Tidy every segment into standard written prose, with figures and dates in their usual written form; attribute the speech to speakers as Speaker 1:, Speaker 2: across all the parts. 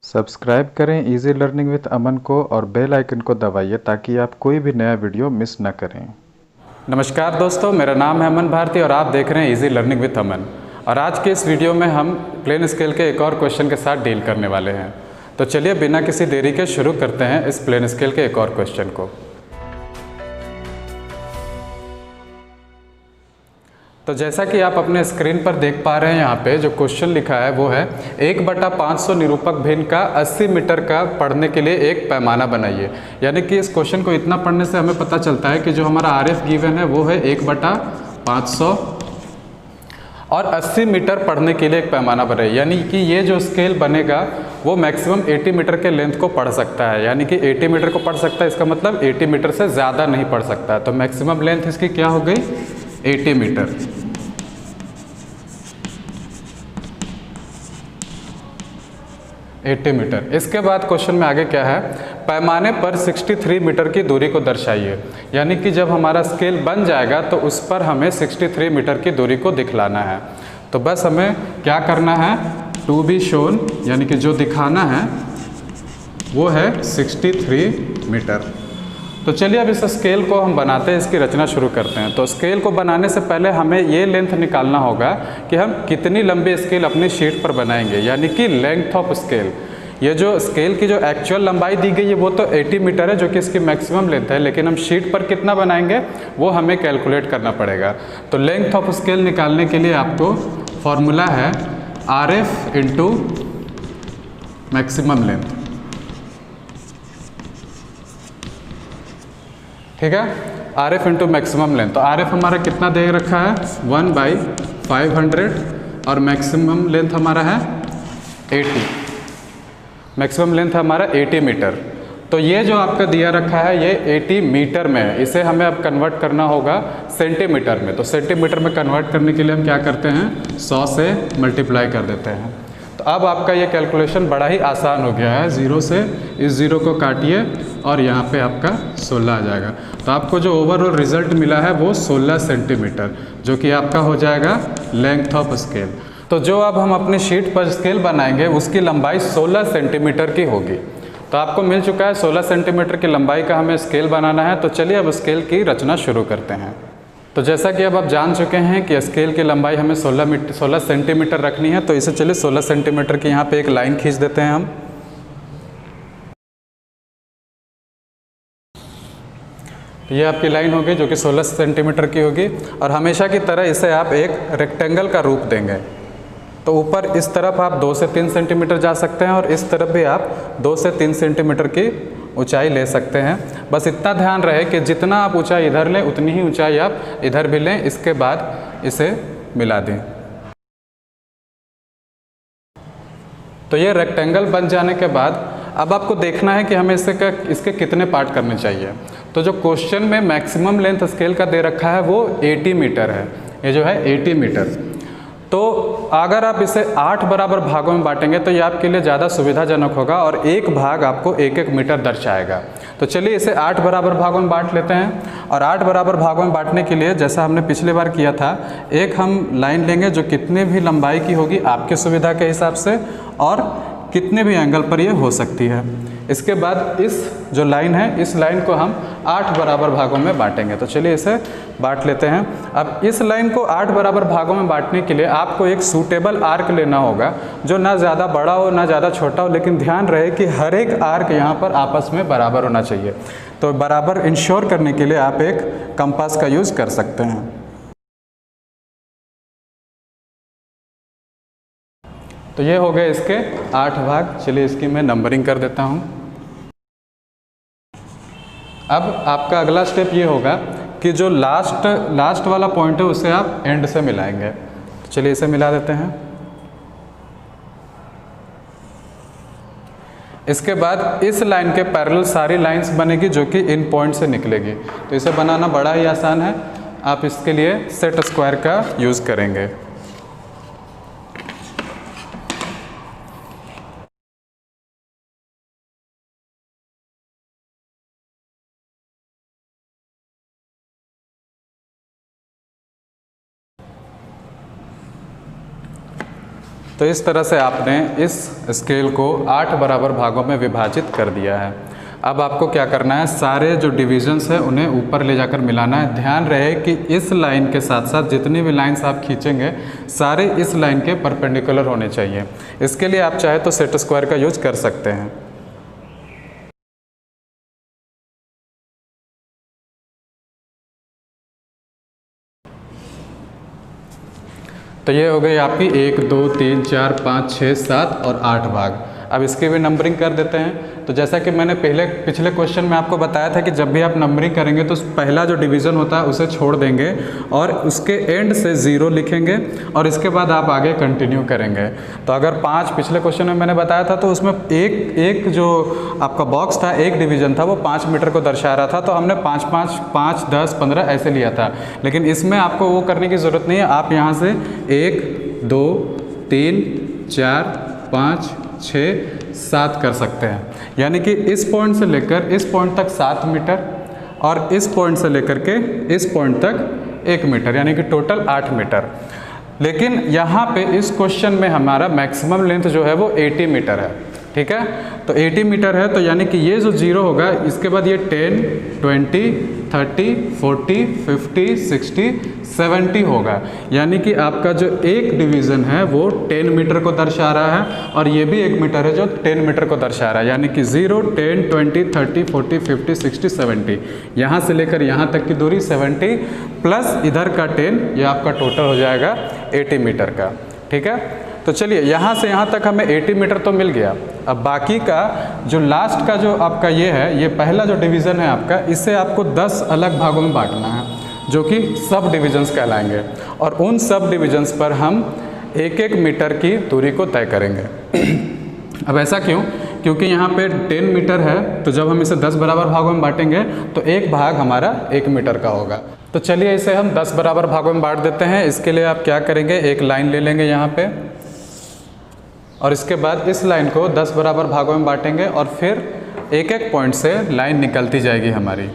Speaker 1: Subscribe करें easy learning with अमन को और बेल आइकन को दबाइए ताकि आप कोई भी नया वीडियो मिस न करें।
Speaker 2: नमस्कार दोस्तों, मेरा नाम है अमन भारती और आप देख रहे हैं इजी लर्निंग विद अमन। और आज के इस वीडियो में हम प्लेन स्केल के एक और क्वेश्चन के साथ डील करने वाले हैं। तो चलिए बिना किसी देरी के शुरू करते हैं इस प्लेन स्केल के एक और क्वेश्चन को। तो जैसा कि आप अपने स्क्रीन पर देख पा रहे हैं, यहाँ पे जो क्वेश्चन लिखा है वो है 1/500 निरूपक भिन्न का 80 मीटर का पढ़ने के लिए एक पैमाना बनाइए। यानी कि इस क्वेश्चन को इतना पढ़ने से हमें पता चलता है कि जो हमारा आरएफ गिवन है वो है 1/500 और 80 मीटर पढ़ने के लिए एक पैमाना बनाइए। यानी कि ये जो स्केल बनेगा वो मैक्सिमम 80 मीटर के लेंथ को पढ़ सकता है। यानी कि 80 मीटर को पढ़ सकता है, इसका मतलब 80 मीटर से ज़्यादा नहीं पढ़ सकता है। तो मैक्सिमम लेंथ इसकी क्या हो गई? 80 मीटर। इसके बाद क्वेश्चन में आगे क्या है? पैमाने पर 63 मीटर की दूरी को दर्शाइए। यानी कि जब हमारा स्केल बन जाएगा तो उस पर हमें 63 मीटर की दूरी को दिखलाना है। तो बस हमें क्या करना है? टू बी शोन, यानी कि जो दिखाना है वो है 63 मीटर। तो चलिए अब इस स्केल को हम बनाते हैं, इसकी रचना शुरू करते हैं। तो स्केल को बनाने से पहले हमें ये लेंथ निकालना होगा कि हम कितनी लंबी स्केल अपनी शीट पर बनाएंगे, यानी कि लेंथ ऑफ स्केल। ये जो स्केल की जो एक्चुअल लंबाई दी गई है वो तो 80 मीटर है, जो कि इसकी मैक्सिमम लेंथ है, लेकिन हम शीट पर कितना बनाएंगे वो हमें कैलकुलेट करना पड़ेगा। तो लेंथ ऑफ स्केल निकालने के लिए आपको फॉर्मूला है RF इंटू मैक्सिमम लेंथ। ठीक है, RF इंटू मैक्सिमम लेंथ। तो RF हमारा कितना दे रखा है? 1/500 और मैक्सिमम लेंथ हमारा है 80। मैक्सिमम लेंथ है हमारा 80 मीटर। तो ये जो आपका दिया रखा है ये 80 मीटर में है। इसे हमें अब कन्वर्ट करना होगा सेंटीमीटर में। तो सेंटीमीटर में कन्वर्ट करने के लिए हम क्या करते हैं? 100 से मल्टीप्लाई कर देते हैं। तो अब आपका ये कैलकुलेशन बड़ा ही आसान हो गया है। 0 से इस 0 को काटिए और यहाँ पे आपका 16 आ जाएगा। तो आपको जो ओवरऑल रिजल्ट मिला है वो 16 सेंटीमीटर, जो कि आपका हो जाएगा लेंथ ऑफ स्केल। तो जो अब हम अपनी शीट पर स्केल बनाएंगे उसकी लंबाई 16 सेंटीमीटर की होगी। तो आपको मिल चुका है 16 सेंटीमीटर की लंबाई का हमें स्केल बनाना है। तो चलिए अब स्केल की रचना शुरू करते हैं। तो जैसा कि अब आप जान चुके हैं कि स्केल की लंबाई हमें 16 सेंटीमीटर रखनी है। तो इसे चलिए 16 सेंटीमीटर की यहाँ पे एक लाइन खींच देते हैं हम। ये आपकी लाइन होगी जो कि 16 सेंटीमीटर की होगी। और हमेशा की तरह इसे आप एक रेक्टेंगल का रूप देंगे। तो ऊपर इस तरफ आप 2 से 3 सेंटीमीटर जा सकते हैं और इस तरफ भी आप 2 से 3 सेंटीमीटर की ऊंचाई ले सकते हैं। बस इतना ध्यान रहे कि जितना आप ऊंचाई इधर लें उतनी ही ऊंचाई आप इधर भी लें। इसके बाद इसे मिला दें। तो ये रेक्टेंगल बन जाने के बाद अब आपको देखना है कि हमें इसके कितने पार्ट करने चाहिए। तो जो क्वेश्चन में मैक्सिमम लेंथ स्केल का दे रखा है वो 80 मीटर है। ये जो है 80 मीटर। तो अगर आप इसे 8 बराबर भागों में बांटेंगे तो ये आपके लिए ज़्यादा सुविधाजनक होगा और एक भाग आपको 1-1 मीटर दर्शाएगा। तो चलिए इसे 8 बराबर भागों में बांट लेते हैं। और 8 बराबर भागों में बांटने के लिए जैसा हमने पिछले बार किया था, एक हम लाइन लेंगे जो कितने भी लंबाई की होगी आपकी सुविधा के हिसाब से और कितने भी एंगल पर ये हो सकती है। इसके बाद इस जो लाइन है इस लाइन को हम 8 बराबर भागों में बांटेंगे। तो चलिए इसे बांट लेते हैं। अब इस लाइन को 8 बराबर भागों में बांटने के लिए आपको एक सूटेबल आर्क लेना होगा जो ना ज़्यादा बड़ा हो ना ज़्यादा छोटा हो, लेकिन ध्यान रहे कि हर एक आर्क यहाँ पर आपस में बराबर होना चाहिए। तो बराबर इंश्योर करने के लिए आप एक कंपास का यूज़ कर सकते हैं। तो ये हो गए इसके 8 भाग। चलिए इसकी मैं नंबरिंग कर देता हूँ। अब आपका अगला स्टेप ये होगा कि जो लास्ट वाला पॉइंट है उसे आप एंड से मिलाएंगे। तो चलिए इसे मिला देते हैं। इसके बाद इस लाइन के पैरेलल सारी लाइंस बनेगी जो कि इन पॉइंट से निकलेगी। तो इसे बनाना बड़ा ही आसान है। आप इसके लिए सेट स्क्वायर का यूज़ करेंगे। तो इस तरह से आपने इस स्केल को 8 बराबर भागों में विभाजित कर दिया है। अब आपको क्या करना है, सारे जो डिविजन्स हैं उन्हें ऊपर ले जाकर मिलाना है। ध्यान रहे कि इस लाइन के साथ साथ जितनी भी लाइंस आप खींचेंगे सारे इस लाइन के परपेंडिकुलर होने चाहिए। इसके लिए आप चाहे तो सेट स्क्वायर का यूज कर सकते हैं। तो ये हो गई आपकी 1 2 3 4 5 6 7 और 8 भाग। अब इसकी भी नंबरिंग कर देते हैं। तो जैसा कि मैंने पिछले क्वेश्चन में आपको बताया था कि जब भी आप नंबरिंग करेंगे तो पहला जो डिवीज़न होता है उसे छोड़ देंगे और उसके एंड से 0 लिखेंगे और इसके बाद आप आगे कंटिन्यू करेंगे। तो अगर 5 पिछले क्वेश्चन में मैंने बताया था तो उसमें एक जो आपका बॉक्स था, एक डिवीज़न था, वो 5 मीटर को दर्शा रहा था। तो हमने 5 5 5 10 15 ऐसे लिया था। लेकिन इसमें आपको वो करने की ज़रूरत नहीं है। आप यहाँ से 1 2 3 4 5 6 7 कर सकते हैं। यानी कि इस पॉइंट से लेकर इस पॉइंट तक 7 मीटर और इस पॉइंट से लेकर के इस पॉइंट तक 1 मीटर, यानी कि टोटल 8 मीटर। लेकिन यहाँ पे इस क्वेश्चन में हमारा मैक्सिमम लेंथ जो है वो 80 मीटर है। ठीक है, तो 80 मीटर है, तो यानी कि ये जो 0 होगा इसके बाद ये 10 20 30 40 50 60 70 होगा। यानी कि आपका जो एक डिवीज़न है वो 10 मीटर को दर्शा रहा है और ये भी 1 मीटर है जो 10 मीटर को दर्शा रहा है। यानी कि 0 10 20 30 40 50 60 70, यहाँ से लेकर यहाँ तक की दूरी 70 प्लस इधर का 10, ये आपका टोटल हो जाएगा 80 मीटर का। ठीक है, तो चलिए यहाँ से यहाँ तक हमें 80 मीटर तो मिल गया। अब बाकी का जो लास्ट का जो आपका ये है, ये पहला जो डिवीज़न है आपका, इसे आपको 10 अलग भागों में बांटना है जो कि सब डिविजन्स कहलाएंगे और उन सब डिविजन्स पर हम 1-1 मीटर की दूरी को तय करेंगे। अब ऐसा क्यों? क्योंकि यहाँ पे 10 मीटर है, तो जब हम इसे 10 बराबर भागों में बांटेंगे तो एक भाग हमारा 1 मीटर का होगा। तो चलिए इसे हम 10 बराबर भागों में बांट देते हैं। इसके लिए आप क्या करेंगे, एक लाइन ले लेंगे यहाँ पे और इसके बाद इस लाइन को 10 बराबर भागों में बांटेंगे और फिर 1-1 पॉइंट से लाइन निकलती जाएगी हमारी।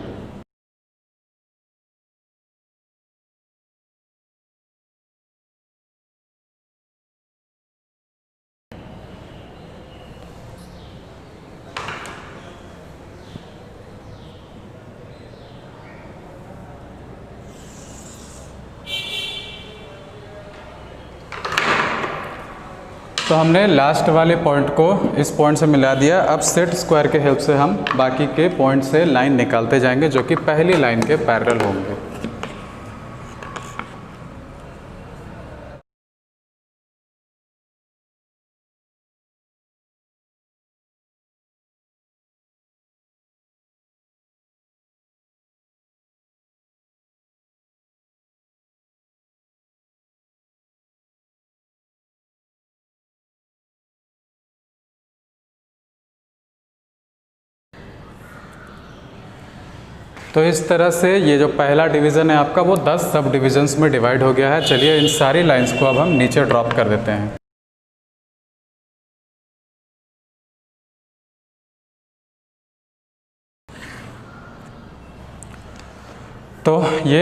Speaker 2: तो हमने लास्ट वाले पॉइंट को इस पॉइंट से मिला दिया। अब सेट स्क्वायर के हेल्प से हम बाकी के पॉइंट से लाइन निकालते जाएंगे जो कि पहली लाइन के पैरेलल होंगे। तो इस तरह से ये जो पहला डिवीज़न है आपका वो 10 सब डिविजन्स में डिवाइड हो गया है। चलिए इन सारी लाइंस को अब हम नीचे ड्रॉप कर देते हैं। तो ये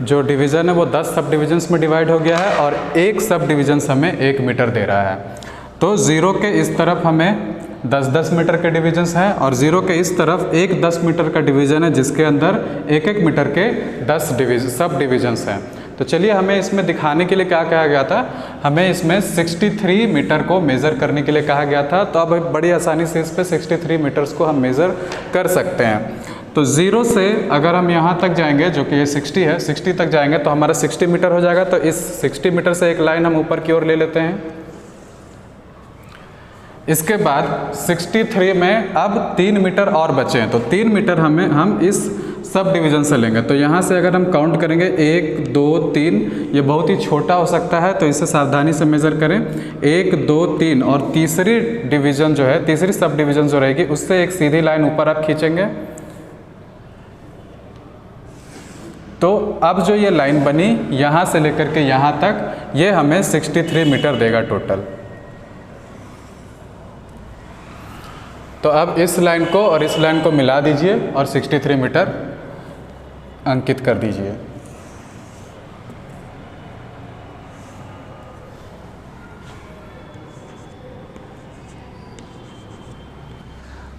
Speaker 2: जो डिवीज़न है वो 10 सब डिविजन्स में डिवाइड हो गया है और एक सब डिविजन्स हमें 1 मीटर दे रहा है। तो 0 के इस तरफ हमें 10-10 मीटर के डिवीजन्स हैं और 0 के इस तरफ एक 10 मीटर का डिवीज़न है जिसके अंदर 1-1 मीटर के 10 सब डिविजन्स हैं। तो चलिए हमें इसमें दिखाने के लिए क्या कहा गया था, हमें इसमें 63 मीटर को मेज़र करने के लिए कहा गया था। तो अब बड़ी आसानी से इस पर 63 मीटर्स को हम मेज़र कर सकते हैं। तो 0 से अगर हम यहाँ तक जाएंगे जो कि ये 60 है, 60 तक जाएंगे तो हमारा 60 मीटर हो जाएगा। तो इस 60 मीटर से एक लाइन हम ऊपर की ओर ले लेते हैं। इसके बाद 63 में अब 3 मीटर और बचे हैं, तो 3 मीटर हम इस सब डिवीज़न से लेंगे। तो यहाँ से अगर हम काउंट करेंगे 1 2 3, ये बहुत ही छोटा हो सकता है तो इसे सावधानी से मेज़र करें। 1 2 3 और तीसरी डिवीज़न जो है, तीसरी सब डिवीज़न जो रहेगी उससे एक सीधी लाइन ऊपर आप खींचेंगे। तो अब जो ये लाइन बनी यहाँ से लेकर के यहाँ तक, ये हमें 63 मीटर देगा टोटल। तो अब इस लाइन को और इस लाइन को मिला दीजिए और 63 मीटर अंकित कर दीजिए।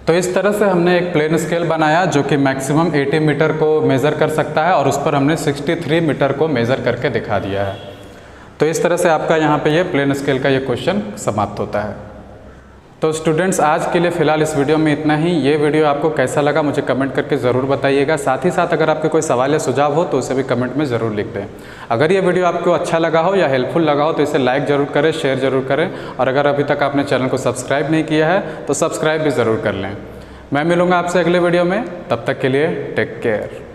Speaker 2: तो इस तरह से हमने एक प्लेन स्केल बनाया जो कि मैक्सिमम 80 मीटर को मेज़र कर सकता है और उस पर हमने 63 मीटर को मेज़र करके दिखा दिया है। तो इस तरह से आपका यहाँ पे ये प्लेन स्केल का ये क्वेश्चन समाप्त होता है। तो स्टूडेंट्स, आज के लिए फ़िलहाल इस वीडियो में इतना ही। ये वीडियो आपको कैसा लगा मुझे कमेंट करके ज़रूर बताइएगा। साथ ही साथ अगर आपके कोई सवाल या सुझाव हो तो उसे भी कमेंट में ज़रूर लिख दें। अगर ये वीडियो आपको अच्छा लगा हो या हेल्पफुल लगा हो तो इसे लाइक ज़रूर करें, शेयर ज़रूर करें, और अगर अभी तक आपने चैनल को सब्सक्राइब नहीं किया है तो सब्सक्राइब भी ज़रूर कर लें। मैं मिलूँगा आपसे अगले वीडियो में, तब तक के लिए टेक केयर।